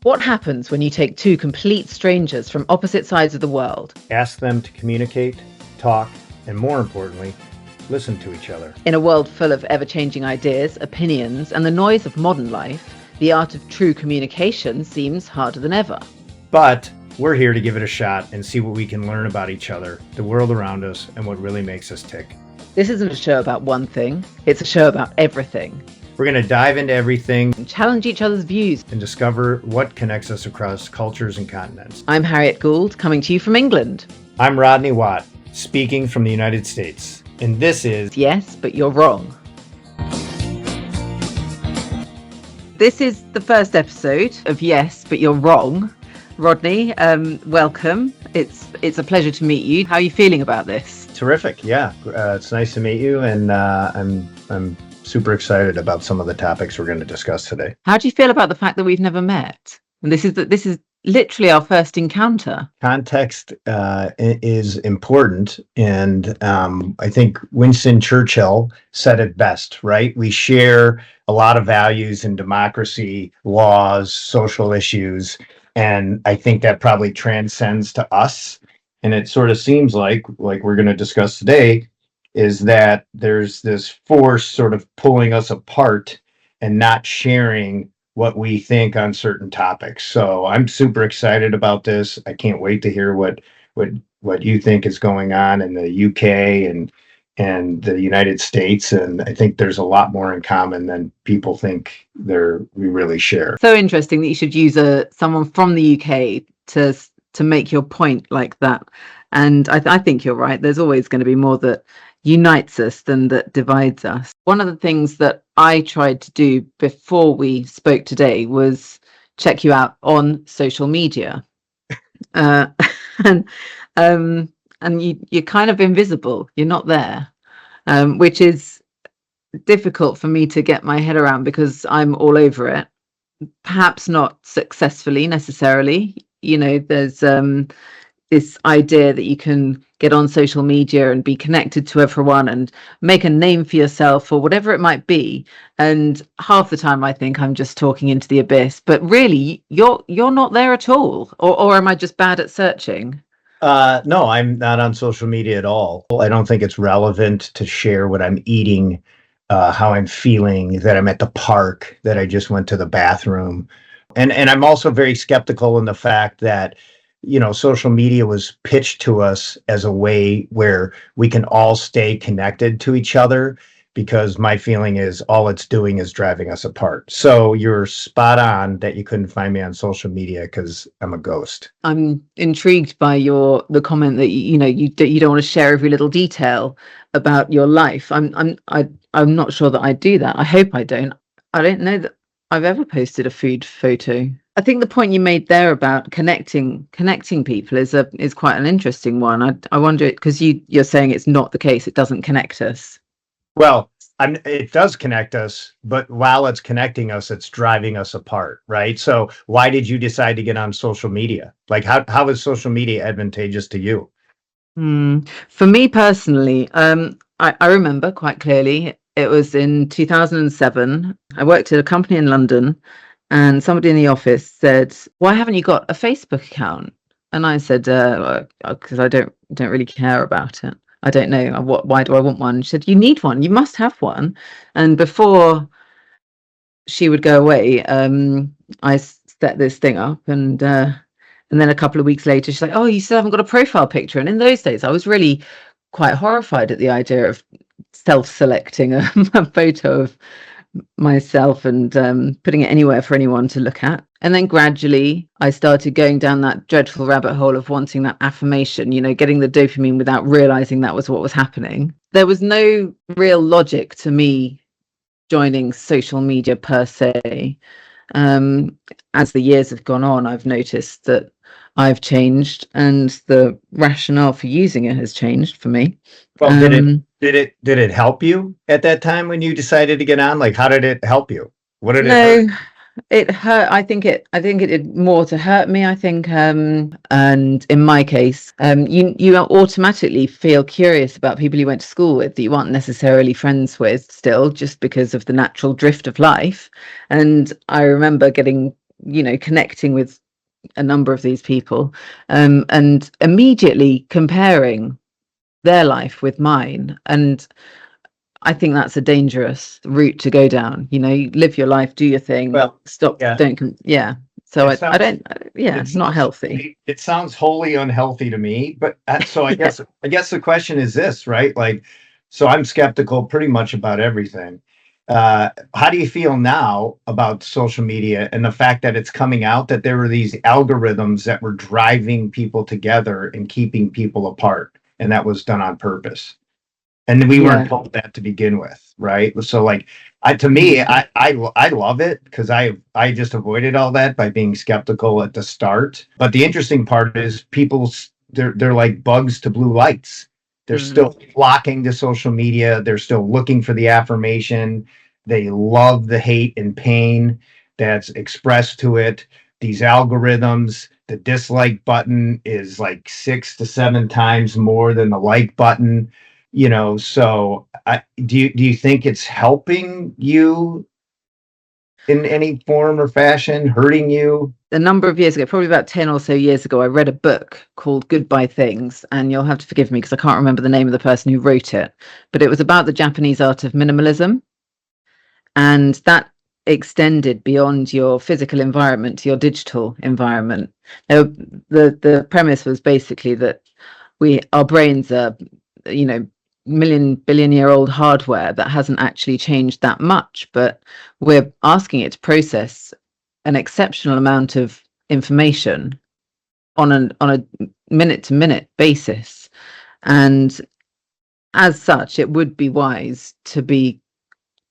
What happens when you take two complete strangers from opposite sides of the world? Ask them to communicate, talk, and more importantly, listen to each other. In a world full of ever-changing ideas, opinions, and the noise of modern life, the art of true communication seems harder than ever. But we're here to give it a shot and see what we can learn about each other, the world around us, and what really makes us tick. This isn't a show about one thing, it's a show about everything. We're going to dive into everything And challenge each other's views. and discover what connects us across cultures and continents. I'm Harriet Gould, coming to you from England. I'm Rodney Watt, speaking from the United States. And this is Yes, but you're wrong. This is the first episode of Yes, but you're wrong. Rodney, welcome. It's a pleasure to meet you. How are you feeling about this? terrific. Yeah, it's nice to meet you. And I'm super excited about some of the topics we're going to discuss today. How do you feel about the fact that we've never met? And this is literally our first encounter. Context is important, and I think Winston Churchill said it best, right? We share a lot of values in democracy, laws, social issues, and I think that probably transcends to us. And it sort of seems like we're going to discuss today, is that there's this force sort of pulling us apart and not sharing what we think on certain topics. So I'm super excited about this. I can't wait to hear what you think is going on in the UK and the United States. And I think there's a lot more in common than people think we really share. So interesting that you should use someone from the UK to make your point like that. And I think you're right. There's always going to be more that unites us than that divides us. One of the things that I tried to do before we spoke today was check you out on social media, and you're kind of invisible. You're not there, which is difficult for me to get my head around because I'm all over it. Perhaps not successfully necessarily. You know, there's this idea that you can get on social media and be connected to everyone and make a name for yourself or whatever it might be. And half the time I think I'm just talking into the abyss, but really you're not there at all. Or am I just bad at searching? No, I'm not on social media at all. I don't think it's relevant to share what I'm eating, how I'm feeling, that I'm at the park, that I just went to the bathroom. And I'm also very skeptical in the fact that, you know, social media was pitched to us as a way where we can all stay connected to each other, because my feeling is all it's doing is driving us apart. So you're spot on that you couldn't find me on social media because I'm a ghost. I'm intrigued by the comment that you don't want to share every little detail about your life. I'm not sure that I do that. I hope I don't. I don't know that I've ever posted a food photo. I think the point you made there about connecting people is quite an interesting one. I wonder, because you're saying it's not the case, it doesn't connect us. Well, it does connect us, but while it's connecting us, it's driving us apart, right? So why did you decide to get on social media? Like, how is social media advantageous to you? For me personally, I remember quite clearly, it was in 2007. I worked at a company in London, and somebody in the office said, "Why haven't you got a Facebook account?" And I said, "Because I don't really care about it. I don't know why do I want one?" She said, "You need one. You must have one." And before she would go away, I set this thing up, and then a couple of weeks later, she's like, "Oh, you still haven't got a profile picture." And in those days, I was really quite horrified at the idea of self-selecting a photo of myself and putting it anywhere for anyone to look at. And then gradually I started going down that dreadful rabbit hole of wanting that affirmation, you know, getting the dopamine without realizing that was what was happening. There was no real logic to me joining social media per se. As the years have gone on, I've noticed that I've changed and the rationale for using it has changed for me. Well, did it help you at that time when you decided to get on? Like, how did it help you? What did it hurt? It hurt. I think it did more to hurt me, I think. And in my case, you automatically feel curious about people you went to school with that you aren't necessarily friends with still, just because of the natural drift of life. And I remember getting connecting with a number of these people, and immediately comparing their life with mine. And I think that's a dangerous route to go down. You live your life, do your thing, Well, stop, yeah, yeah. So it I sounds, don't, yeah, it it's not sounds, healthy. it sounds wholly unhealthy to me. But so Yeah. I guess the question is this, right? Like, so I'm skeptical pretty much about everything. How do you feel now about social media and the fact that it's coming out that there were these algorithms that were driving people together and keeping people apart, and that was done on purpose? And we weren't Yeah. told that to begin with, right? So like, to me, Mm. I love it because I just avoided all that by being skeptical at the start. But the interesting part is they're like bugs to blue lights. They're Mm. still flocking to social media. They're still looking for the affirmation. They love the hate and pain that's expressed to it. These algorithms, the dislike button is like 6 to 7 times more than the like button. So do you think it's helping you in any form or fashion, hurting you? A number of years ago, probably about 10 or so years ago, I read a book called Goodbye Things, and you'll have to forgive me because I can't remember the name of the person who wrote it, but it was about the Japanese art of minimalism, and that extended beyond your physical environment to your digital environment. Now, the premise was basically that our brains are, you know, million billion year old hardware that hasn't actually changed that much, but we're asking it to process an exceptional amount of information on a minute to minute basis. And as such, it would be wise to be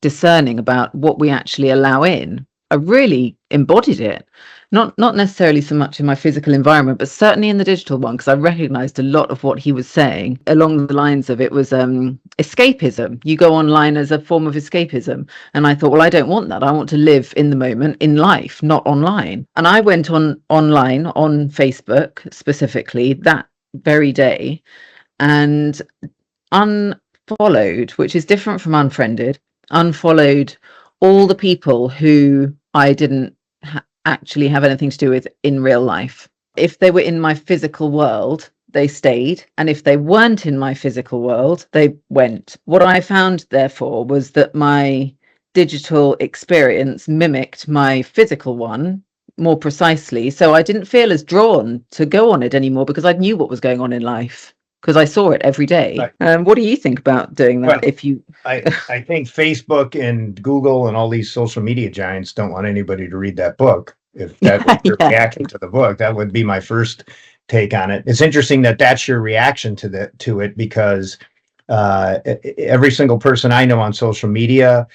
discerning about what we actually allow in. I really embodied it, not necessarily so much in my physical environment, but certainly in the digital one, because I recognized a lot of what he was saying along the lines of it was escapism. You go online as a form of escapism. And I thought, well, I don't want that. I want to live in the moment in life, not online. And I went online on Facebook specifically that very day and unfollowed, which is different from unfriended, unfollowed all the people who I didn't actually have anything to do with in real life. If they were in my physical world, they stayed. And if they weren't in my physical world, they went. What I found, therefore, was that my digital experience mimicked my physical one more precisely. So I didn't feel as drawn to go on it anymore because I knew what was going on in life because I saw it every day. Right. What do you think about doing that? Well, If you, I think Facebook and Google and all these social media giants don't want anybody to read that book. If that was your yeah, reaction to the book, that would be my first take on it. It's interesting that that's your reaction to it because every single person I know on social media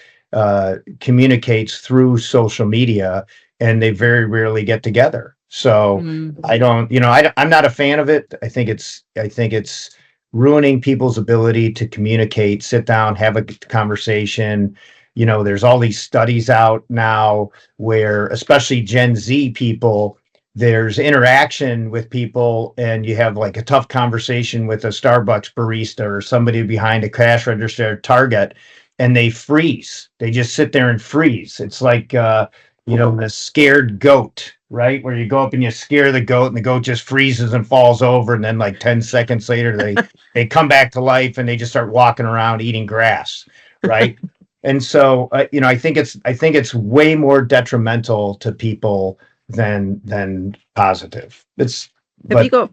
communicates through social media, and they very rarely get together. So I don't, I'm not a fan of it. I think it's ruining people's ability to communicate, sit down, have a conversation. There's all these studies out now where, especially Gen Z people, there's interaction with people, and you have like a tough conversation with a Starbucks barista or somebody behind a cash register at Target, and they freeze. They just sit there and freeze. It's like, the scared goat, right? Where you go up and you scare the goat, and the goat just freezes and falls over, and then like 10 seconds later, they come back to life and they just start walking around eating grass, right? And so, I think it's way more detrimental to people than positive. have you But got?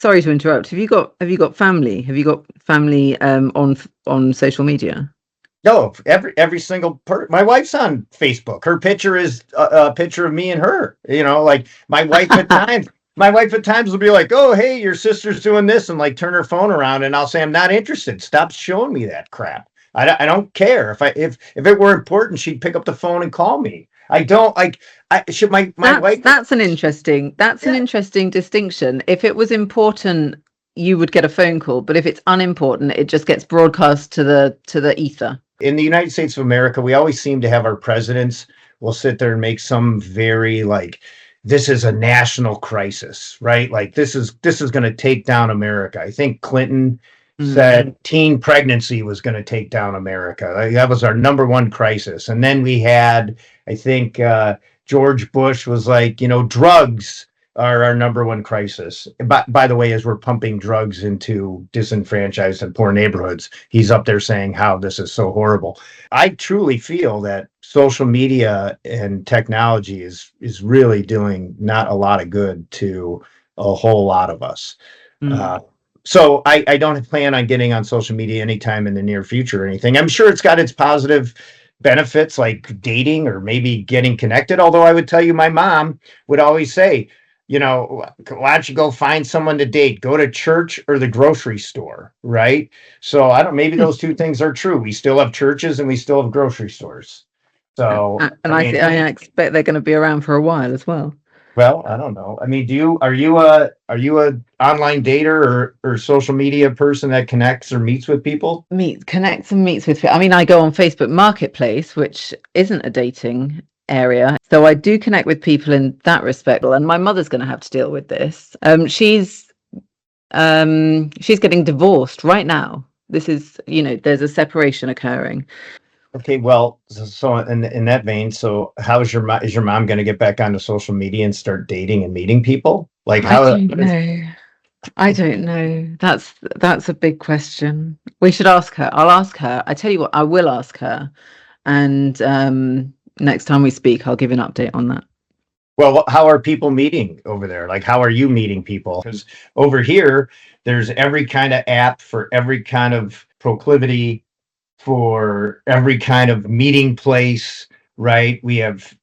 Sorry to interrupt. Have you got family? Have you got family on social media? no, every single my wife's on Facebook. Her picture is a picture of me and her. Like my wife at times will be like, "Oh, hey, your sister's doing this," and like turn her phone around, and I'll say, "I'm not interested. Stop showing me that crap. I don't care. If it were important, she'd pick up the phone and call me. I don't like. I should my wife. That's an interesting Yeah. distinction. If it was important, you would get a phone call, but if it's unimportant, it just gets broadcast to the ether. In the United States of America, we always seem to have our presidents will sit there and make some very like, this is a national crisis, right? Like this is going to take down America. I think Clinton said teen pregnancy was going to take down America. Like, that was our number one crisis. And then we had, I think, George Bush was like, drugs are our number one crisis. By the way, as we're pumping drugs into disenfranchised and poor neighborhoods, he's up there saying how this is so horrible. I truly feel that social media and technology is really doing not a lot of good to a whole lot of us. Mm. Uh, so I don't plan on getting on social media anytime in the near future or anything. I'm sure it's got its positive benefits like dating or maybe getting connected. Although I would tell you, my mom would always say, why don't you go find someone to date? Go to church or the grocery store, right? So I don't, maybe those two things are true. We still have churches and we still have grocery stores. So, And I expect they're going to be around for a while as well. well, I don't know. I mean, are you a online dater or social media person that connects or meets with people? Connects and meets with. I mean, I go on Facebook Marketplace, which isn't a dating area, so I do connect with people in that respect. And my mother's going to have to deal with this. She's getting divorced right now. This is, there's a separation occurring. Okay, well, so in that vein, so how is your mom going to get back onto social media and start dating and meeting people? Like I how? don't know. I don't know. That's a big question. We should ask her. I'll ask her. I tell you what, I will ask her. And next time we speak, I'll give you an update on that. Well, how are people meeting over there? Like, how are you meeting people? Because over here, there's every kind of app for every kind of proclivity, for every kind of meeting place, right? We have,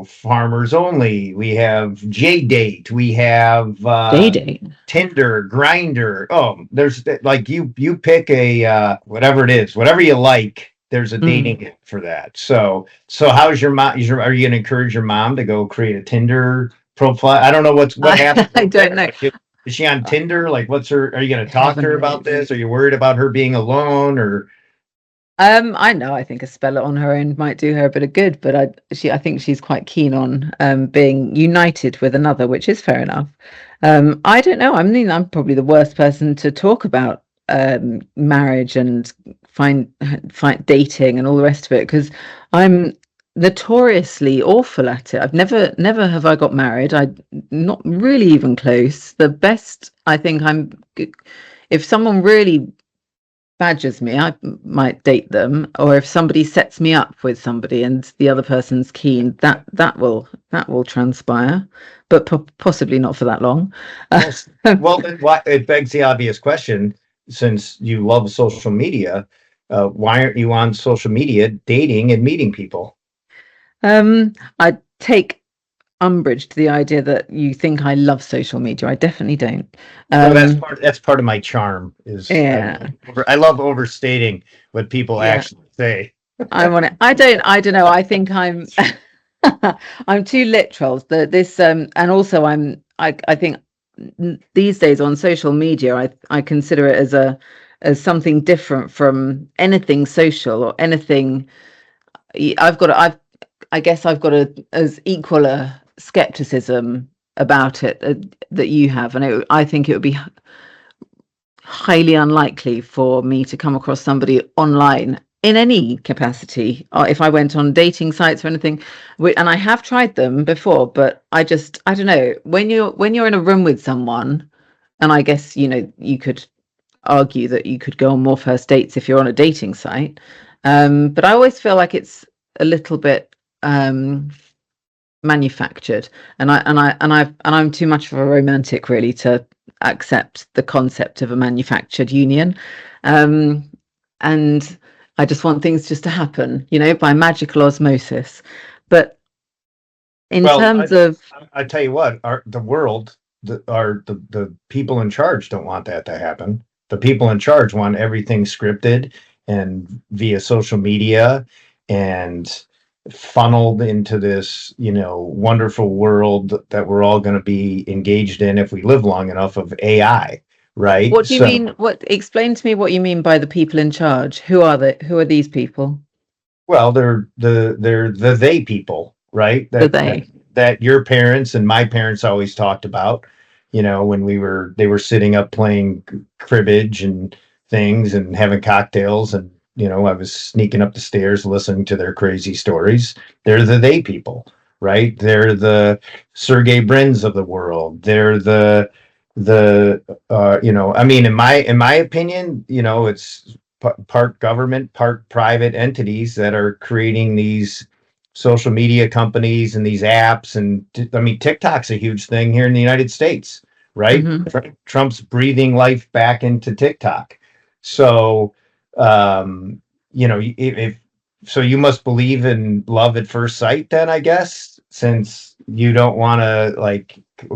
farmers only. We have JDate. We have Day. Tinder, Grinder. Oh, there's like you pick a whatever it is, whatever you like. There's a dating app for that. So how's your mom? Are you going to encourage your mom to go create a Tinder profile? I don't know what happens. I don't know. Is she on Tinder? Like, are you going to talk to her about Heaven this? Are you worried about her being alone or? I know. I think a spell it on her own might do her a bit of good, but I think she's quite keen on being united with another, which is fair enough. I don't know. I mean, I'm probably the worst person to talk about marriage and find dating and all the rest of it because I'm notoriously awful at it. I've never have I got married. I not really even close. The best I think if someone really badgers me, I might date them, or if somebody sets me up with somebody and the other person's keen, that will transpire, but possibly not for that long. Well, then it begs the obvious question, since you love social media, why aren't you on social media dating and meeting people? I take umbrage to the idea that you think I love social media. I definitely don't. So that's part of my charm is Yeah. I love overstating what people actually say. I want it. I don't know. I think I'm I'm too literal. And also I think these days on social media, I consider it as something different from anything social or anything. I guess I've got as equal a skepticism about it that you have, and I think it would be highly unlikely for me to come across somebody online in any capacity, or if I went on dating sites or anything. And I have tried them before, but I don't know, when you're in a room with someone, and I guess you could argue that you could go on more first dates if you're on a dating site, but I always feel like it's a little bit manufactured, and I'm too much of a romantic really to accept the concept of a manufactured union, and I just want things just to happen, by magical osmosis. But in terms of, I tell you what, the people in charge don't want that to happen. The people in charge want everything scripted and via social media and funneled into this, wonderful world that we're all going to be engaged in if we live long enough of AI, right? what do you mean? Explain to me what you mean by the people in charge. Who are these people? Well, they're the they people, right? That your parents and my parents always talked about, when they were sitting up playing cribbage and things and having cocktails, and I was sneaking up the stairs listening to their crazy stories. They're the they people, right? They're the Sergey Brins of the world. They're I mean, in my opinion, it's part government, part private entities that are creating these social media companies and these apps. And I mean, TikTok's a huge thing here in the United States, right? Hmm. Trump's breathing life back into TikTok. So, um, if so, you must believe in love at first sight, then, I guess, since you don't want to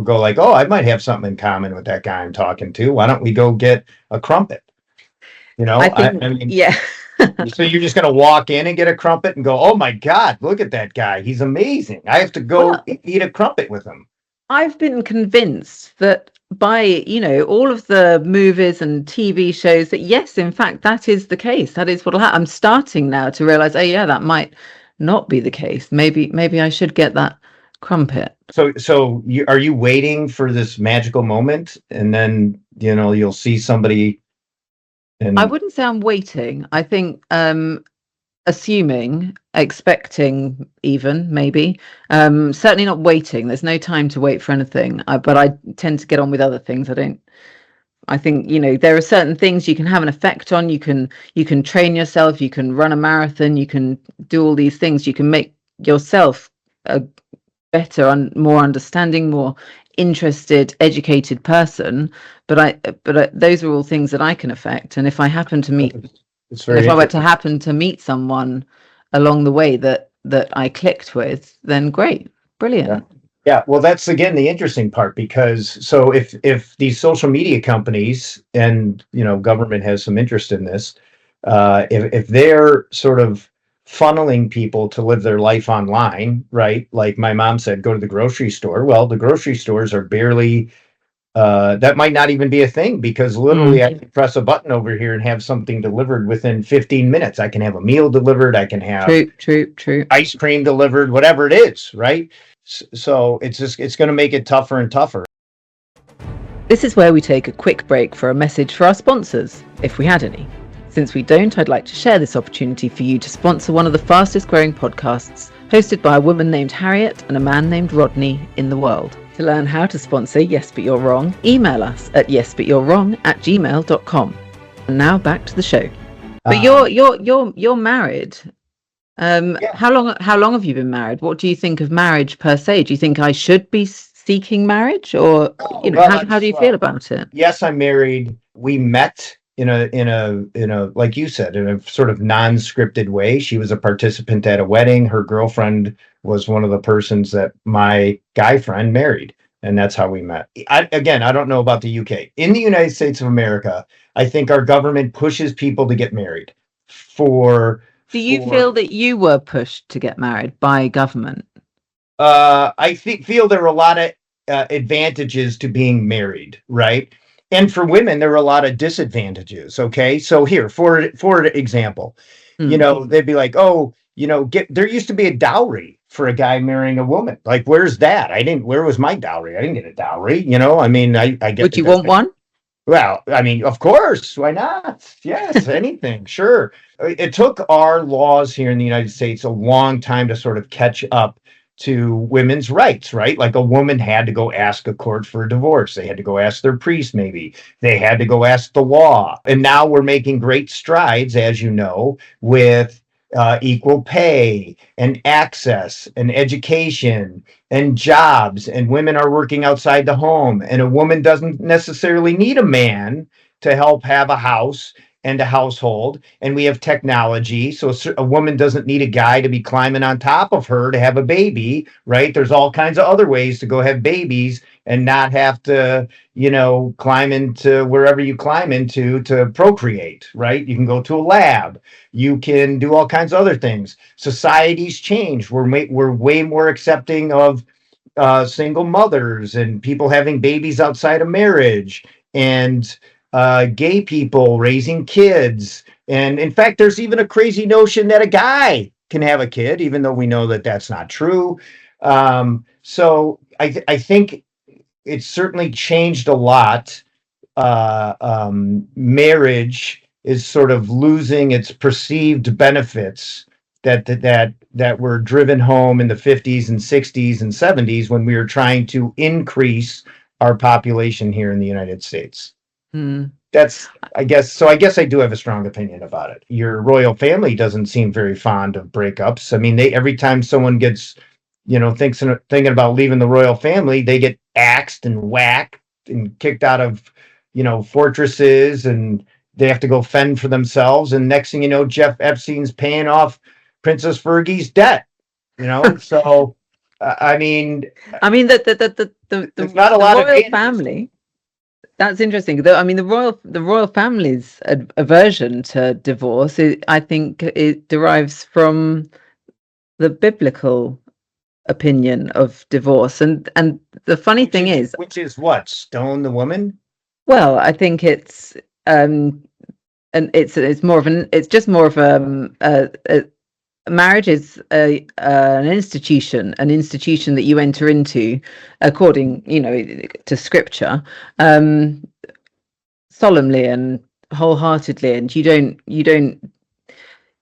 go like, oh, I might have something in common with that guy I'm talking to. Why don't we go get a crumpet? I I think, mean, yeah. so you're just gonna walk in and get a crumpet and go, oh my God, look at that guy. He's amazing. I have to go Well, eat a crumpet with him. I've been convinced that by, all of the movies and TV shows that yes, in fact, that is the case. That is what'll happen. I'm starting now to realize, oh yeah, that might not be the case. Maybe I should get that crumpet. So are you waiting for this magical moment, and then you'll see somebody I and wouldn't say I'm waiting. I think assuming, expecting even maybe, certainly not waiting. There's no time to wait for anything. But I tend to get on with other things. I think, there are certain things you can have an effect on. You can train yourself, you can run a marathon, you can do all these things. You can make yourself a better and more understanding, more interested, educated person. But those are all things that I can affect. And if I happen to meet, it's and very if I were to interesting. happen to meet someone along the way that I clicked with, then great, Yeah. brilliant. Yeah, well, that's again the interesting part, because so if these social media companies and government has some interest in this, if they're sort of funneling people to live their life online, right? Like my mom said, go to the grocery store. Well, the grocery stores are barely that might not even be a thing, because literally I Mm. can press a button over here and have something delivered within 15 minutes. I can have a meal delivered. I can have True, true, true. ice cream delivered, whatever it is, right? So it's going to make it tougher and tougher. This is where we take a quick break for a message for our sponsors, if we had any. Since we don't, I'd like to share this opportunity for you to sponsor one of the fastest growing podcasts hosted by a woman named Harriet and a man named Rodney in the world. To learn how to sponsor Yes But You're Wrong, email us at yesbutyourewrong@gmail.com. And now back to the show. But you're married. Yeah. How long have you been married? What do you think of marriage per se? Do you think I should be seeking marriage, or Oh, how do you feel about it? yes, I'm married. We met in a like you said, in a sort of non-scripted way. She was a participant at a wedding. Her girlfriend was one of the persons that my guy friend married, and that's how we met. I don't know about the UK. In the United States of America, I think our government pushes people to get married for Do you for feel that you were pushed to get married by government? feel there are a lot of advantages to being married, right? And for women, there are a lot of disadvantages. Okay, so here, for example, Mm. they'd be like, oh, get there used to be a dowry for a guy marrying a woman. Like, where's that? I didn't. Where was my dowry? I didn't get a dowry. I mean, I get Would you that. want one? Well, I mean, of course, why not? Yes, anything, sure. It took our laws here in the United States a long time to sort of catch up to women's rights, right? Like a woman had to go ask a court for a divorce. They had to go ask their priest, maybe. They had to go ask the law. And now we're making great strides, as you know, with equal pay and access and education and jobs, and women are working outside the home, and a woman doesn't necessarily need a man to help have a house and a household, and we have technology, so a woman doesn't need a guy to be climbing on top of her to have a baby, right? There's all kinds of other ways to go have babies and not have to climb into wherever you climb into to procreate, right? You can go to a lab, you can do all kinds of other things. Society's changed. We're way more accepting of single mothers and people having babies outside of marriage, and gay people raising kids. And in fact, there's even a crazy notion that a guy can have a kid, even though we know that that's not true. So I think it's certainly changed a lot. Marriage is sort of losing its perceived benefits that that were driven home in the 50s and 60s and 70s when we were trying to increase our population here in the United States. That's, I guess, so I guess I do have a strong opinion about it. Your royal family doesn't seem very fond of breakups. I mean, they, every time someone gets, thinking about leaving the royal family, they get axed and whacked and kicked out of, fortresses, and they have to go fend for themselves. And next thing you know, Jeff Epstein's paying off Princess Fergie's debt, so, I mean, there's not a lot of royal family. That's interesting. I mean, the royal family's aversion to divorce, I think, it derives from the biblical opinion of divorce. And the funny thing is, which is what, stone the woman? Well, I think it's and it's more of a marriage is an institution that you enter into according, to scripture, solemnly and wholeheartedly, and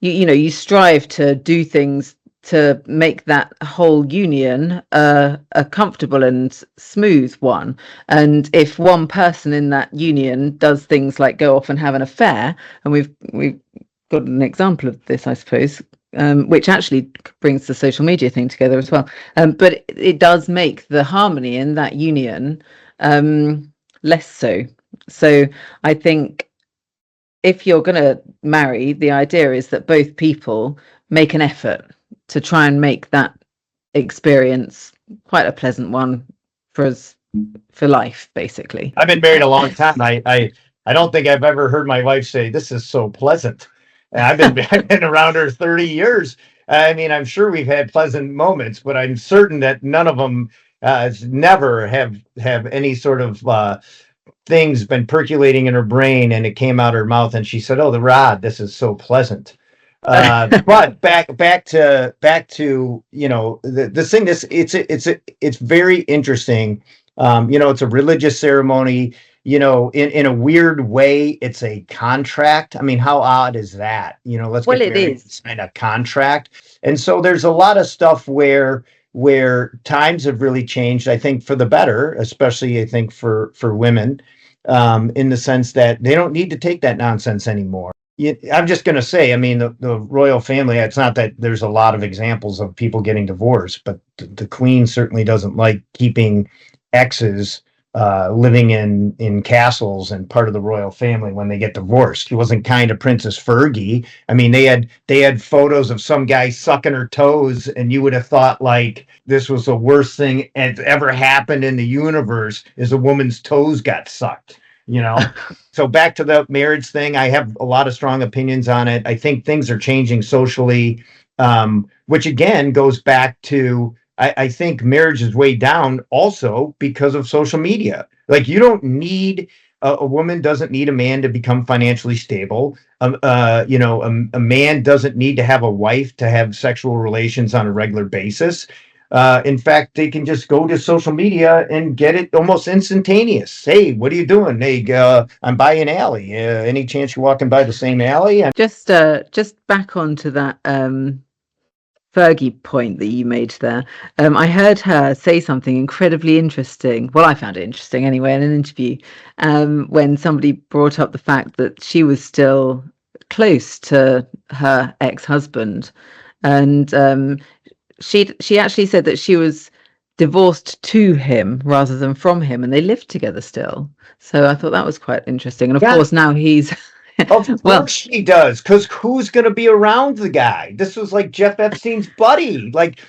you strive to do things to make that whole union a comfortable and smooth one. And if one person in that union does things like go off and have an affair, and we've got an example of this, I suppose, which actually brings the social media thing together as well. But it does make the harmony in that union less so. So I think if you're going to marry, the idea is that both people make an effort to try and make that experience quite a pleasant one for life, basically. I've been married a long time. I don't think I've ever heard my wife say, "This is so pleasant." And I've been around her 30 years. I mean, I'm sure we've had pleasant moments, but I'm certain that none of them never have any sort of things been percolating in her brain, and it came out her mouth and she said, "Oh, the rod, this is so pleasant." But back to it's very interesting. It's a religious ceremony. In a weird way, it's a contract. I mean, how odd is that? Let's get married and sign a contract. And so there's a lot of stuff where times have really changed, I think, for the better, especially I think for women, in the sense that they don't need to take that nonsense anymore. I'm just going to say, I mean, the royal family, it's not that there's a lot of examples of people getting divorced, but the Queen certainly doesn't like keeping exes living in castles and part of the royal family when they get divorced. He wasn't kind to Princess Fergie. I mean, they had photos of some guy sucking her toes, and you would have thought like this was the worst thing that ever happened in the universe, is a woman's toes got sucked. So back to the marriage thing, I have a lot of strong opinions on it. I think things are changing socially, which again goes back to, I think marriage is way down also because of social media. Like, you don't need a woman doesn't need a man to become financially stable. A man doesn't need to have a wife to have sexual relations on a regular basis. In fact, they can just go to social media and get it almost instantaneous. Hey, what are you doing? Hey, I'm by an alley. Any chance you're walking by the same alley? Just back onto that Fergie point that you made there. I heard her say something incredibly interesting. Well, I found it interesting anyway in an interview, when somebody brought up the fact that she was still close to her ex-husband, and she actually said that she was divorced to him rather than from him, and they lived together still. So I thought that was quite interesting. And of course now he's of course she does, because who's going to be around the guy? This was like Jeff Epstein's buddy. Like,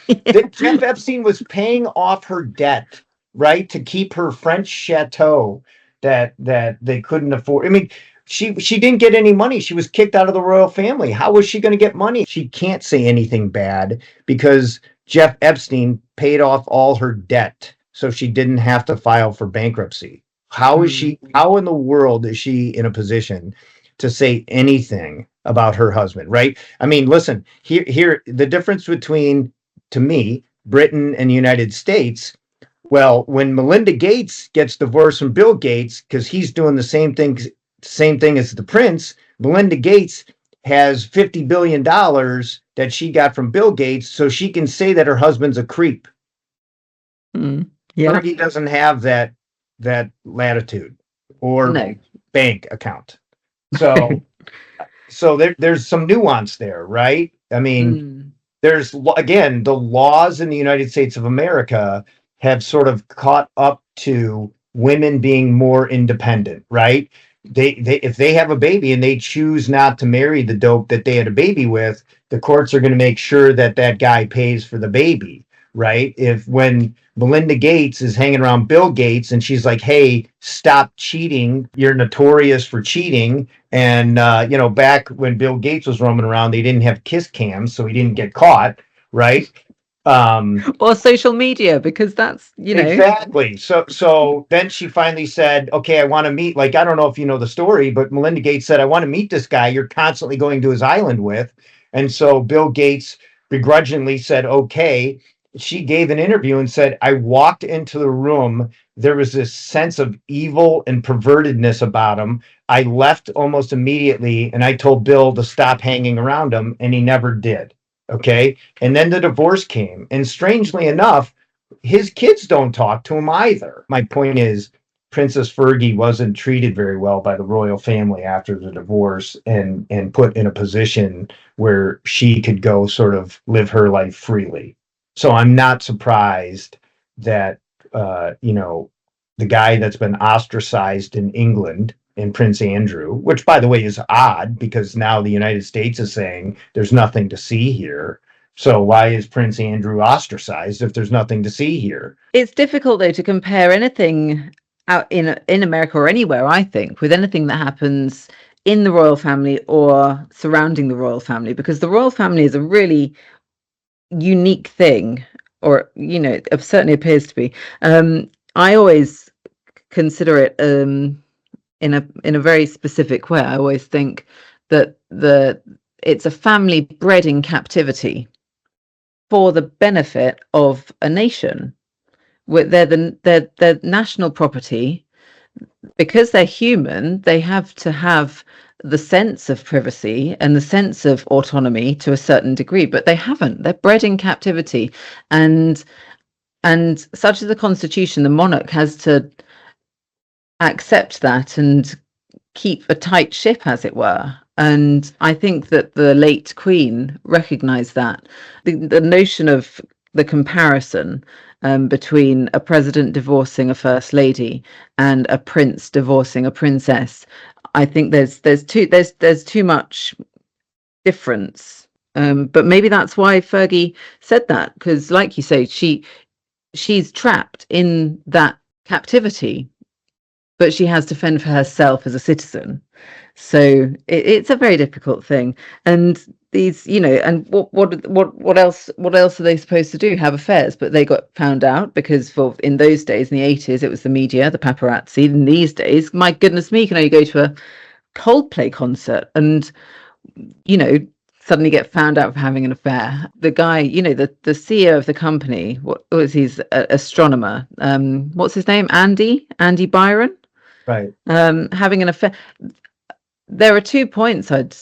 Jeff Epstein was paying off her debt, right, to keep her French chateau that they couldn't afford. I mean, she didn't get any money. She was kicked out of the royal family. How was she going to get money? She can't say anything bad because Jeff Epstein paid off all her debt, so she didn't have to file for bankruptcy. How in the world is she in a position to say anything about her husband, right? I mean, listen, here the difference between, to me, Britain and the United States. Well, when Melinda Gates gets divorced from Bill Gates because he's doing the same thing as the prince, Melinda Gates has $50 billion that she got from Bill Gates so she can say that her husband's a creep. Yeah. Fergie doesn't have that latitude or No. bank account. So there's some nuance there, right? I mean, there's, again, the laws in the United States of America have sort of caught up to women being more independent, right? They if they have a baby and they choose not to marry the dope that they had a baby with, the courts are going to make sure that that guy pays for the baby, right? If when Melinda Gates is hanging around Bill Gates and she's like, "Hey, stop cheating. You're notorious for cheating." And back when Bill Gates was roaming around, they didn't have kiss cams, so he didn't get caught, right? Or social media, because that's, Exactly. So then she finally said, "Okay, I want to meet." Like, I don't know if you know the story, but Melinda Gates said, "I want to meet this guy you're constantly going to his island with." And so Bill Gates begrudgingly said, "Okay." She gave an interview and said, "I walked into the room. There was this sense of evil and pervertedness about him. I left almost immediately and I told Bill to stop hanging around him, and he never did." Okay. And then the divorce came. And strangely enough, his kids don't talk to him either. My point is, Princess Fergie wasn't treated very well by the royal family after the divorce and put in a position where she could go sort of live her life freely. So I'm not surprised that the guy that's been ostracized in England and Prince Andrew, which by the way is odd because now the United States is saying there's nothing to see here. So why is Prince Andrew ostracized if there's nothing to see here? It's difficult though to compare anything out in America or anywhere, I think, with anything that happens in the royal family or surrounding the royal family, because the royal family is a really unique thing, or it certainly appears to be. I always consider it in a very specific way. I always think that it's a family bred in captivity for the benefit of a nation. They're national property. Because they're human, they have to have the sense of privacy and the sense of autonomy to a certain degree, but they haven't. They're bred in captivity, and such is the constitution. The monarch has to accept that and keep a tight ship, as it were. And I think that the late Queen recognised that. The notion of the comparison between a president divorcing a first lady and a prince divorcing a princess, I think there's too much difference. But maybe that's why Fergie said that, because, like you say, she's trapped in that captivity, but she has to fend for herself as a citizen. So it's a very difficult thing. And these, and what else are they supposed to do? Have affairs? But they got found out because in those days, in the 80s, it was the media, the paparazzi. In these days, my goodness me, you can only go to a Coldplay concert and suddenly get found out for having an affair. The guy, the CEO of the company, what was he's an astronomer? What's his name? Andy Byron. Right. Having an affair. There are 2 points I'd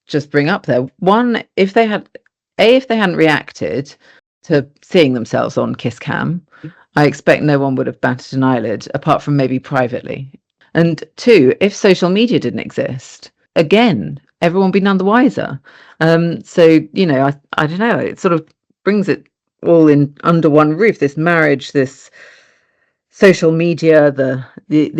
just bring up there. One, if they hadn't reacted to seeing themselves on Kiss Cam, I expect no one would have batted an eyelid, apart from maybe privately. And two, if social media didn't exist, again, everyone would be none the wiser. So I don't know. It sort of brings it all in under one roof. This marriage, this social media, the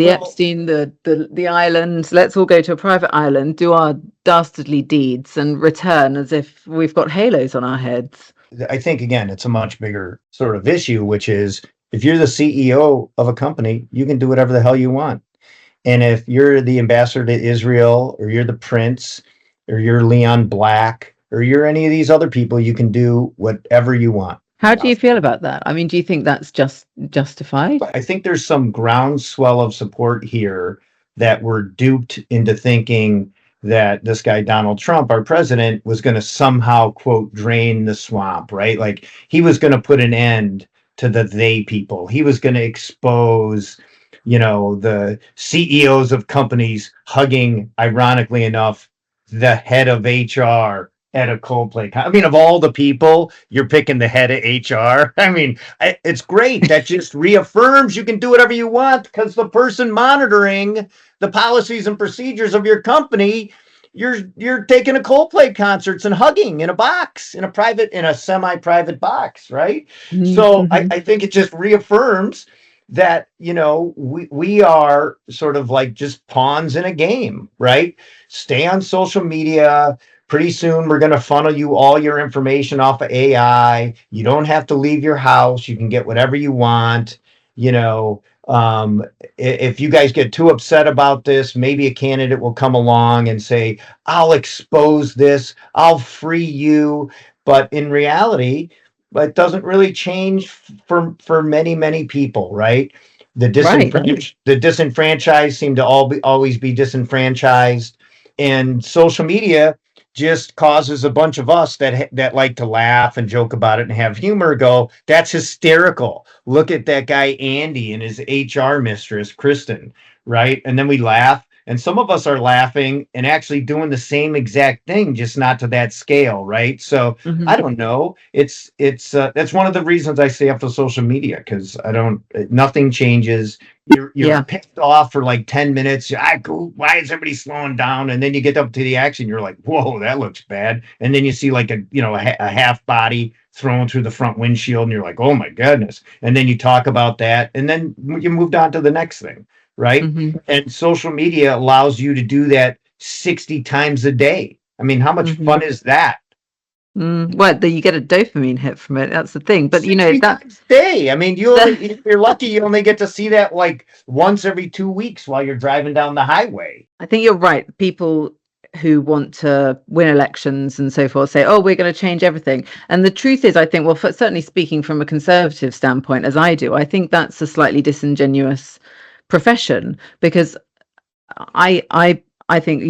Epstein, the island. Let's all go to a private island, do our dastardly deeds, and return as if we've got halos on our heads. I think, again, it's a much bigger sort of issue, which is if you're the CEO of a company, you can do whatever the hell you want. And if you're the ambassador to Israel, or you're the prince, or you're Leon Black, or you're any of these other people, you can do whatever you want. How do you feel about that? I mean, do you think that's justified? I think there's some groundswell of support here that we're duped into thinking that this guy, Donald Trump, our president, was going to somehow, quote, drain the swamp, right? Like he was going to put an end to the they people. He was going to expose, the CEOs of companies hugging, ironically enough, the head of HR at a Coldplay. I mean, of all the people, you're picking the head of HR. I mean, it's great. That just reaffirms you can do whatever you want because the person monitoring the policies and procedures of your company, you're taking a Coldplay concerts and hugging in a box, in a semi-private box, right? So Mm-hmm. I think it just reaffirms that, we are sort of like just pawns in a game, right? Stay on social media. Pretty soon we're going to funnel you all your information off of AI. You don't have to leave your house. You can get whatever you want. You know, if you guys get too upset about this, maybe a candidate will come along and say, I'll expose this, I'll free you. But in reality, it doesn't really change for many people, right? Right. The disenfranchised seem to always be disenfranchised, and social media just causes a bunch of us that like to laugh and joke about it and have humor go, that's hysterical. Look at that guy Andy and his HR mistress Kristen, right? And then we laugh, and some of us are laughing and actually doing the same exact thing, just not to that scale, right? So Mm-hmm. I don't know. It's that's one of the reasons I stay off of social media, because I don't. Nothing changes. You're Yeah. pissed off for like 10 minutes. Why is everybody slowing down? And then you get up to the action. You're like, whoa, that looks bad. And then you see like a half body thrown through the front windshield, and you're like, oh my goodness. And then you talk about that, and then you moved on to the next thing, right? Mm-hmm. And social media allows you to do that 60 times a day. I mean, how much Mm-hmm. fun is that? Well, you get a dopamine hit from it. That's the thing. But 60 that times a day. I mean, the if you're lucky, you only get to see that like once every 2 weeks while you're driving down the highway. I think you're right. People who want to win elections and so forth say, "Oh, we're going to change everything." And the truth is, I think, well, certainly speaking from a conservative standpoint, as I do, I think that's a slightly disingenuous profession because I think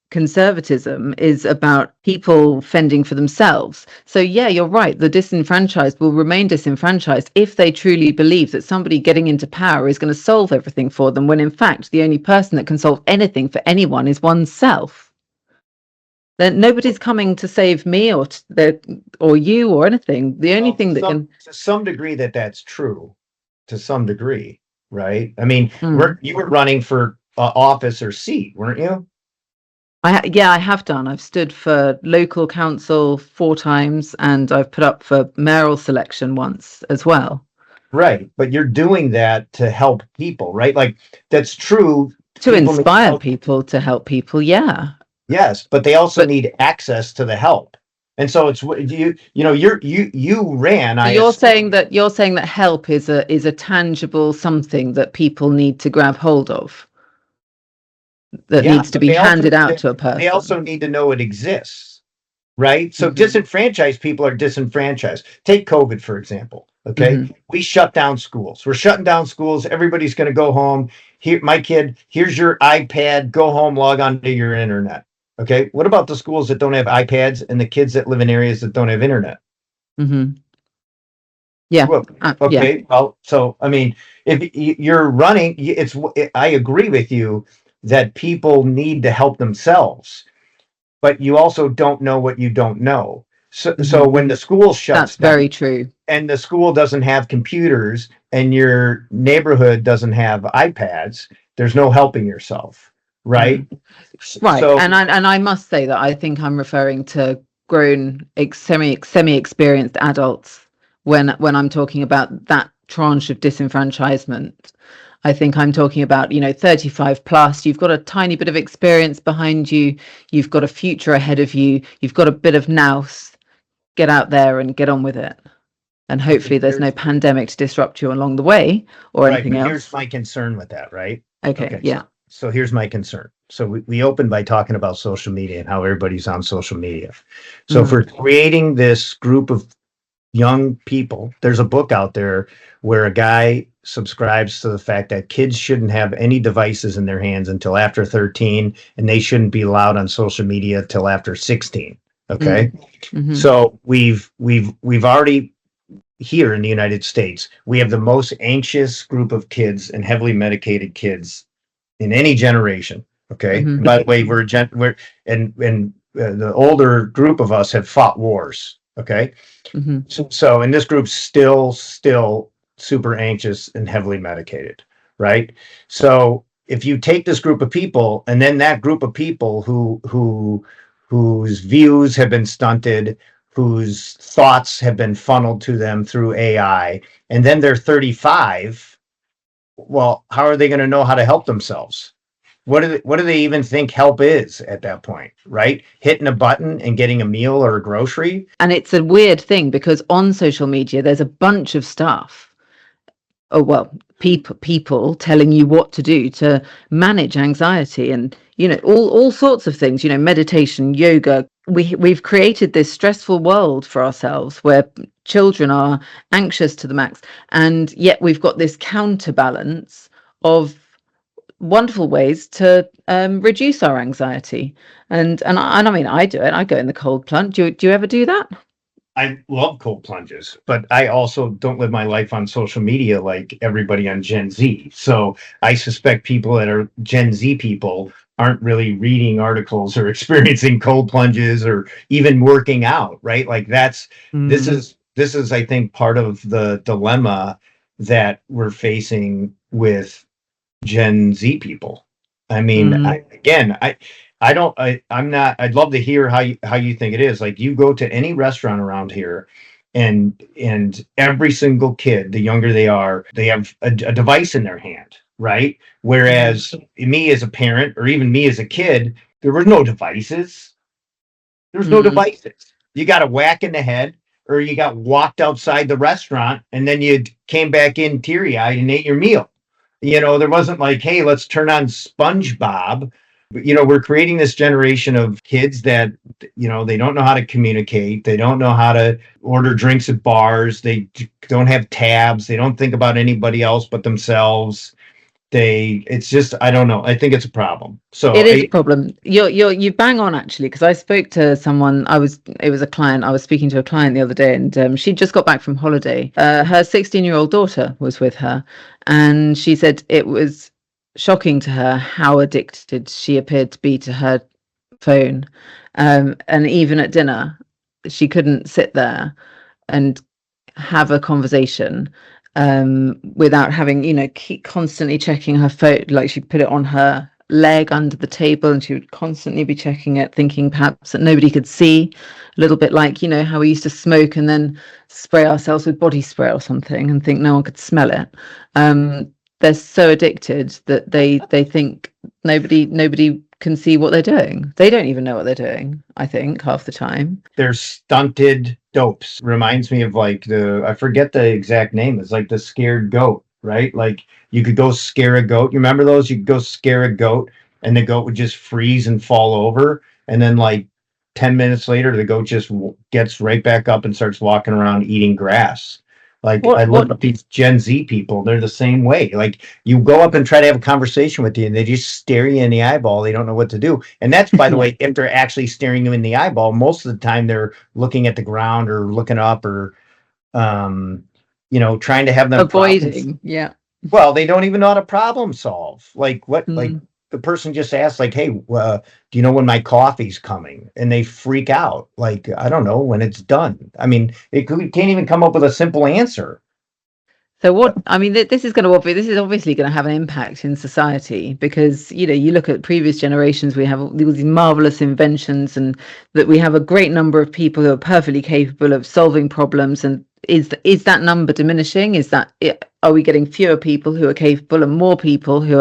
conservatism is about people fending for themselves. So yeah, you're right. The disenfranchised will remain disenfranchised if they truly believe that somebody getting into power is going to solve everything for them, when in fact the only person that can solve anything for anyone is oneself. Then nobody's coming to save me or you or anything. The only Well, thing that can. to some degree that's true. To some degree, right? I mean, Mm. you were running for office or seat, weren't you? Yeah, I have done. I've stood for local council 4 times, and I've put up for mayoral selection once as well. Right, but you're doing that to help people, right? Like that's true. To People need inspire help. people to help people, yeah. Yes, but they also But need access to the help. And so it's what you ran, so I you're saying assume. that help is a tangible something that people need to grab hold of, that Yeah, needs to but be handed out to a they person. also need to know it exists, right? So Hmm. disenfranchised people are disenfranchised. Take COVID, for example. Okay. Hmm. We shut down schools. We're shutting down schools. Everybody's going to go home. Here, my kid, here's your iPad. Go home, log on to your internet. Okay. What about the schools that don't have iPads and the kids that live in areas that don't have internet? Hmm. Yeah. Well, Yeah. okay. Well, so I mean, if you're running, I agree with you that people need to help themselves, but you also don't know what you don't know. So Hmm. when the school shuts That's down very true. and the school doesn't have computers and your neighborhood doesn't have iPads, there's no helping yourself, Hmm. right? Right. So And I must say that I think I'm referring to grown semi experienced adults when I'm talking about that tranche of disenfranchisement. I think I'm talking about, 35 plus. You've got a tiny bit of experience behind you. You've got a future ahead of you. You've got a bit of nous. Get out there and get on with it. And okay, hopefully there's no pandemic to disrupt you along the way or right, anything but here's else. my concern with that, right? Okay. Okay, Yeah. so here's my concern. So we opened by talking about social media and how everybody's on social media. So Mm. for creating this group of young people, there's a book out there where a guy subscribes to the fact that kids shouldn't have any devices in their hands until after 13, and they shouldn't be allowed on social media till after 16. Okay. Mm. Hmm. So we've already, here in the United States, we have the most anxious group of kids and heavily medicated kids in any generation. Okay. Hmm. And by the way, we're the older group of us have fought wars. Okay. Hmm. So in this group, still super anxious and heavily medicated, right? So if you take this group of people and then that group of people whose views have been stunted, whose thoughts have been funneled to them through AI, and then they're 35, well, how are they going to know how to help themselves? What do they even think help is at that point, right? Hitting a button and getting a meal or a grocery. And it's a weird thing because on social media, there's a bunch of stuff. Oh, well, people telling you what to do to manage anxiety and, all sorts of things, meditation, yoga. We've created this stressful world for ourselves where children are anxious to the max. And yet we've got this counterbalance of wonderful ways to reduce our anxiety. And I mean, I do it. I go in the cold plunge. Do you ever do that? I love cold plunges, but I also don't live my life on social media like everybody on Gen Z. So I suspect people that are Gen Z people aren't really reading articles or experiencing cold plunges or even working out, right? Like this Mm, is this is I think part of the dilemma that we're facing with Gen Z people. I mean, mm, I don't, I'm not, I'd love to hear how you think it is. Like you go to any restaurant around here and every single kid, the younger they are, they have a device in their hand, right? mm, Whereas me as a parent or even me as a kid, there were no devices. There's no mm. devices. You got a whack in the head or you got walked outside the restaurant and then you came back in teary eyed and ate your meal. There wasn't like, hey, let's turn on SpongeBob. We're creating this generation of kids that, they don't know how to communicate. They don't know how to order drinks at bars. They don't have tabs. They don't think about anybody else but themselves. It's just, I don't know. I think it's a problem. So It is a problem. You bang on actually, because I spoke to someone. It was a client. I was speaking to a client the other day, and she just got back from holiday. Her 16-year-old daughter was with her, and she said it was shocking to her how addicted she appeared to be to her phone. And even at dinner, she couldn't sit there and have a conversation without having, keep constantly checking her phone. Like she'd put it on her leg under the table and she would constantly be checking it, thinking perhaps that nobody could see. A little bit like, how we used to smoke and then spray ourselves with body spray or something and think no one could smell it. They're so addicted that they think nobody can see what they're doing. They don't even know what they're doing, I think, half the time. they're stunted dopes. Reminds me of like I forget the exact name. It's like the scared goat, right? Like you could go scare a goat. You remember those? You could go scare a goat and the goat would just freeze and fall over. And then like 10 minutes later, the goat just gets right back up and starts walking around eating grass. Like I look What at these Gen Z people, they're the same way. Like you go up and try to have a conversation with you and they just stare you in the eyeball. They don't know what to do. And that's, by the Yeah. way, if they're actually staring you in the eyeball, most of the time they're looking at the ground or looking up or, um, trying to have them problems. Avoiding, yeah. Well, they don't even know how to problem solve. Like Mm. the person just asks, like, "Hey, do you know when my coffee's coming?" And they freak out. Like, I don't know when it's done. I mean, can't even come up with a simple answer. So what I mean, this is obviously going to have an impact in society because you look at previous generations, we have all these marvelous inventions, and that we have a great number of people who are perfectly capable of solving problems. And is that number diminishing? Are we getting fewer people who are capable and more people who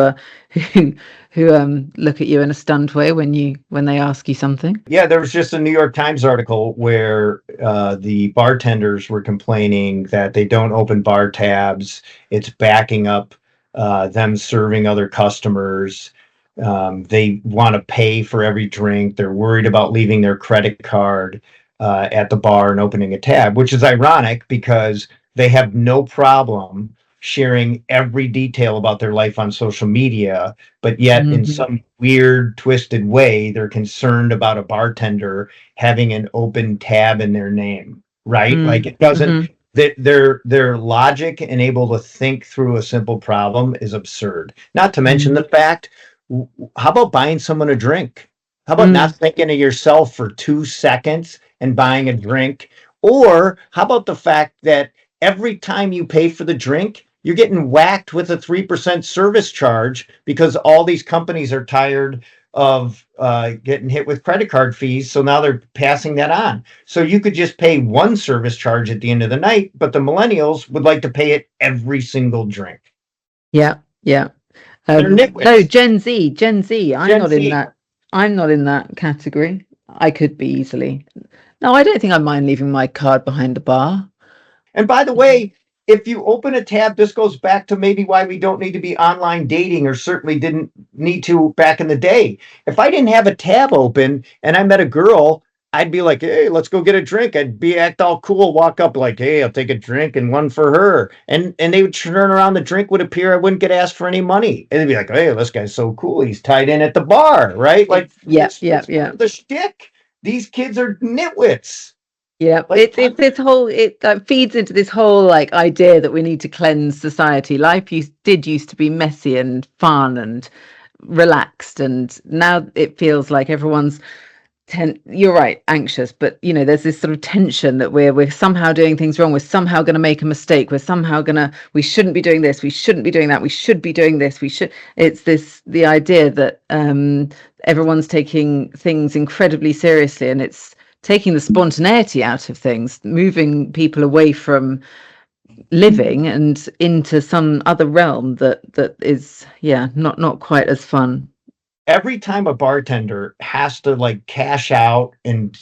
look at you in a stunned way when they ask you something? Yeah, there was just a New York Times article where the bartenders were complaining that they don't open bar tabs. It's backing up them serving other customers. They want to pay for every drink. They're worried about leaving their credit card at the bar and opening a tab, which is ironic because they have no problem sharing every detail about their life on social media, but yet in Hmm. some weird, twisted way, they're concerned about a bartender having an open tab in their name, right? Like it doesn't, Mm-hmm. their logic and able to think through a simple problem is absurd. Not to mention the fact How about buying someone a drink? How about not Mm, thinking of yourself for 2 seconds and buying a drink? Or how about the fact that every time you pay for the drink, you're getting whacked with a 3% service charge because all these companies are tired of getting hit with credit card fees. So now they're passing that on. So you could just pay one service charge at the end of the night, but the millennials would like to pay it every single drink. yeah, yeah. They're No, nitwits. Gen Z. I'm Gen not in Z. that. I'm not in that category. I could be easily. No, I don't think I mind leaving my card behind the bar. And by the way, if you open a tab, this goes back to maybe why we don't need to be online dating, or certainly didn't need to back in the day. If I didn't have a tab open and I met a girl, I'd be like, hey, let's go get a drink. I'd be act all cool, walk up like, hey, I'll take a drink and one for her. And they would turn around, the drink would appear, I wouldn't get asked for any money. And they'd be like, hey, this guy's so cool. He's tied in at the bar, right? Like Yeah, yeah, it's part yeah. of the shtick. These kids are nitwits. Yeah, Like it's this whole it feeds into this whole like idea that we need to cleanse society. Life used to be messy and fun and relaxed, and now it feels like everyone's you're right, anxious, but there's this sort of tension that we're somehow doing things wrong. We're somehow going to make a mistake. We shouldn't be doing this. We shouldn't be doing that. We should be doing this. It's the idea that everyone's taking things incredibly seriously, and it's taking the spontaneity out of things, moving people away from living and into some other realm that is, yeah, not quite as fun. every time a bartender has to like cash out and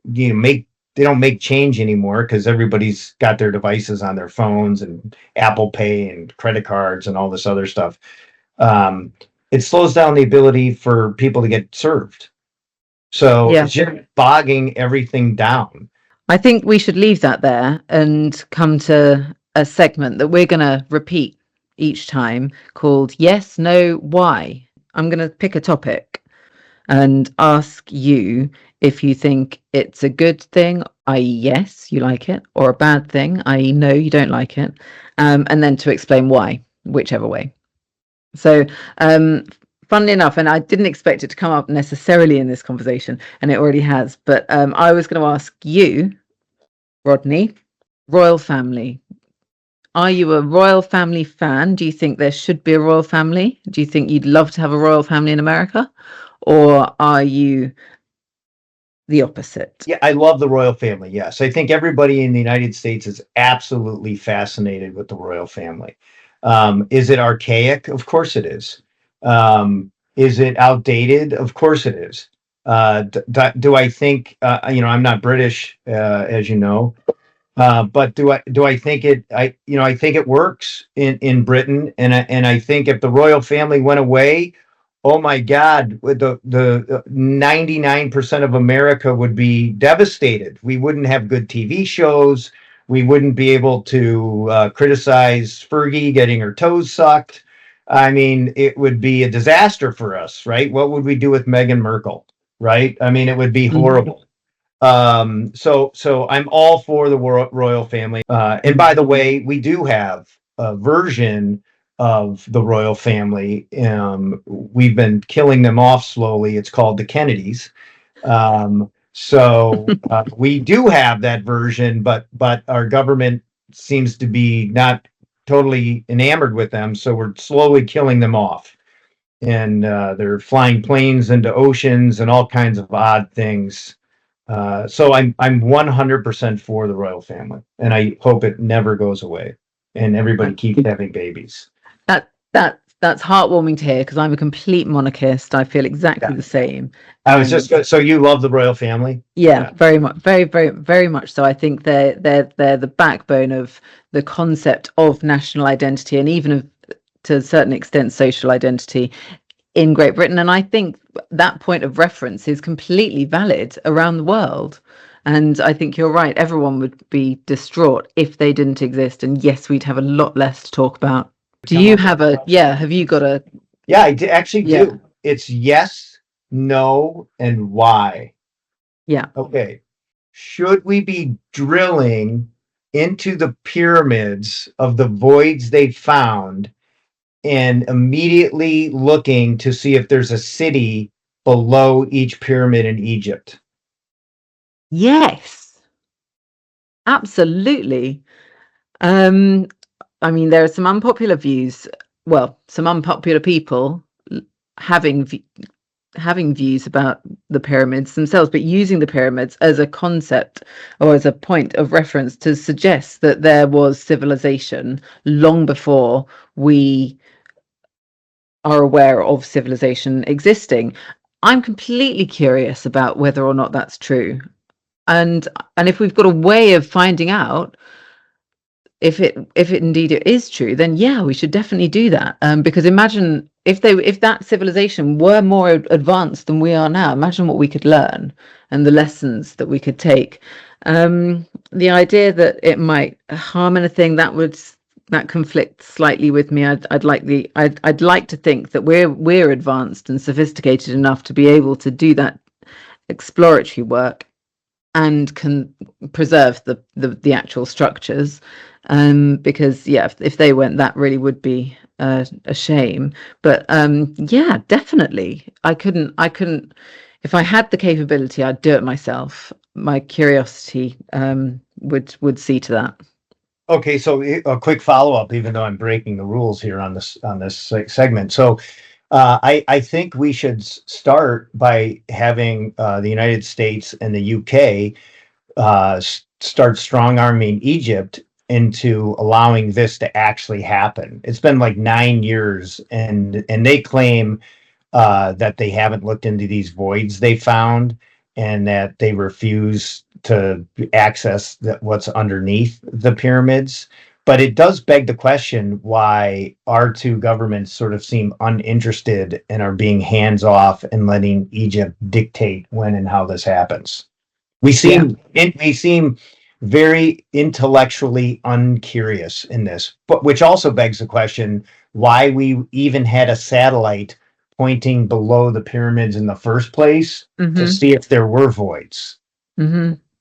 make, they don't make change anymore because everybody's got their devices on their phones and Apple Pay and credit cards and all this other stuff. um, it slows down the ability for people to get served, so Yeah. it's just bogging everything down. I think we should leave that there and come to a segment that we're going to repeat each time called Yes, No, Why. I'm going to pick a topic and ask you if you think it's a good thing, i.e., yes, you like it, or a bad thing, i.e., no, you don't like it, and then to explain why, whichever way. So, funnily enough, and I didn't expect it to come up necessarily in this conversation, and it already has, but I was going to ask you, Rodney, royal family. Are you a royal family fan? Do you think there should be a royal family? Do you think you'd love to have a royal family in America? Or are you the opposite? Yeah, I love the royal family. Yes, I think everybody in the United States is absolutely fascinated with the royal family. Is it archaic? Of course it is. Is it outdated? Of course it is. Do I think, I'm not British, as you know, but do I think it? I think it works in Britain, and I think if the royal family went away, oh my God, with the 99% of America would be devastated. We wouldn't have good TV shows. We wouldn't be able to criticize Fergie getting her toes sucked. I mean, it would be a disaster for us, right? What would we do with Meghan Merkel, right? I mean, it would be Mhm. horrible. So I'm all for the royal family. And by the way, we do have a version of the royal family. We've been killing them off slowly. It's called the Kennedys. We do have that version, but our government seems to be not totally enamored with them, so we're slowly killing them off. And they're flying planes into oceans and all kinds of odd things. So I'm 100% for the royal family, and I hope it never goes away, and everybody keeps having babies. That's heartwarming to hear because I'm a complete monarchist. I feel exactly Yeah, the same. I was just And so you love the royal family? yeah, Yeah, very much, very, very, very much so. I think they're the backbone of the concept of national identity and even of, to a certain extent, social identity in Great Britain. And I think that point of reference is completely valid around the world. And I think you're right. Everyone would be distraught if they didn't exist. And yes, we'd have a lot less to talk about. Do come you up. have yeah, have you got a, Yeah, actually yeah, do. It's yes, no, and why. yeah. Okay. Should we be drilling into the pyramids of the voids they found and immediately looking to see if there's a city below each pyramid in Egypt. Yes, absolutely. I mean, there are some unpopular views. Well, some unpopular people having having views about the pyramids themselves, but using the pyramids as a concept or as a point of reference to suggest that there was civilization long before we are aware of civilization existing. I'm completely curious about whether or not that's true. And if we've got a way of finding out if it indeed it is true, then yeah, we should definitely do that. Because imagine if that civilization were more advanced than we are now, imagine what we could learn and the lessons that we could take. The idea that it might harm anything, that conflicts slightly with me. I'd like to think that we're advanced and sophisticated enough to be able to do that exploratory work and can preserve the actual structures, because yeah, if they went, that really would be a shame. But yeah, definitely, I couldn't if I had the capability, I'd do it myself. My curiosity would see to that. Okay, so a quick follow-up, even though I'm breaking the rules here on this segment. So I think we should start by having the United States and the UK start strong-arming Egypt into allowing this to actually happen. It's been like 9 years, and they claim that they haven't looked into these voids they found, and that they refuse to access what's underneath the pyramids. But it does beg the question why our two governments sort of seem uninterested and are being hands off and letting Egypt dictate when and how this happens. We seem very intellectually uncurious in this, but which also begs the question why we even had a satellite pointing below the pyramids in the first place to see if there were voids.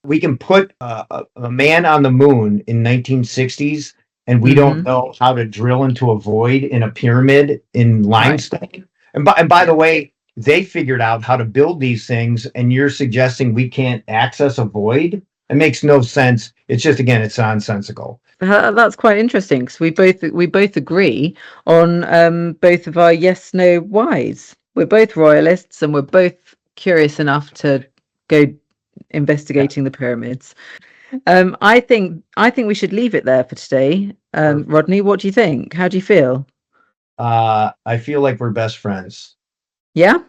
We can put a man on the moon in 1960s, and we don't know how to drill into a void in a pyramid in limestone. Right. And by the way, they figured out how to build these things, and you're suggesting we can't access a void? It makes no sense. It's just, again, it's nonsensical. That's quite interesting, because we both agree on both of our yes, no, whys. We're both royalists, and we're both curious enough to go investigating the pyramids. I think we should leave it there for today. Rodney, what do you think? How do you feel? I feel like we're best friends. Yeah,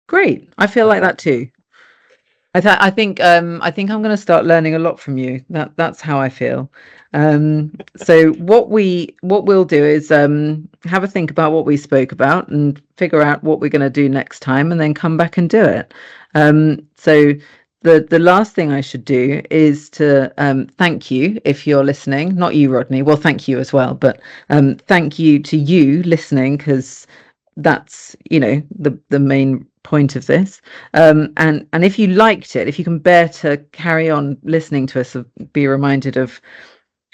great. I feel like that too. I think I'm going to start learning a lot from you. That's how I feel. So what we'll do is have a think about what we spoke about and figure out what we're going to do next time, and then come back and do it. So the last thing I should do is to thank you if you're listening. Not you, Rodney. Well, thank you as well, but thank you to you listening, because that's the main point of this. And if you liked it, if you can bear to carry on listening to us, be reminded of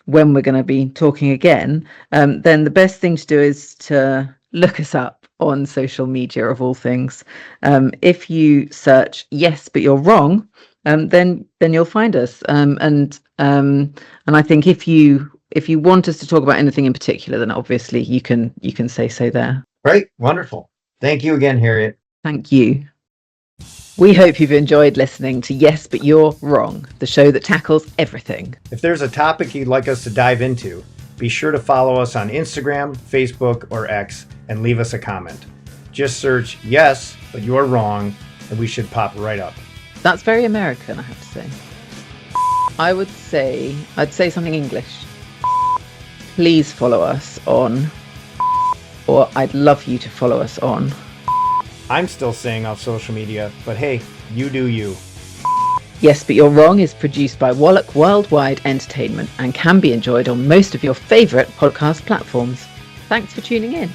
when we're going to be talking again, then the best thing to do is to look us up on social media, of all things. If you search "Yes, but you're wrong," then you'll find us. And I think if you want us to talk about anything in particular, then obviously you can say so there. Great, wonderful. Thank you again, Harriet. Thank you. We hope you've enjoyed listening to Yes, But You're Wrong, the show that tackles everything. If there's a topic you'd like us to dive into, be sure to follow us on Instagram, Facebook, or X, and leave us a comment. Just search "Yes, But You're Wrong," and we should pop right up. That's very American, I have to say. I'd say something English. Please follow us on, or I'd love you to follow us on. I'm still saying off social media, but hey, you do you. Yes, But You're Wrong is produced by Wallach Worldwide Entertainment and can be enjoyed on most of your favourite podcast platforms. Thanks for tuning in.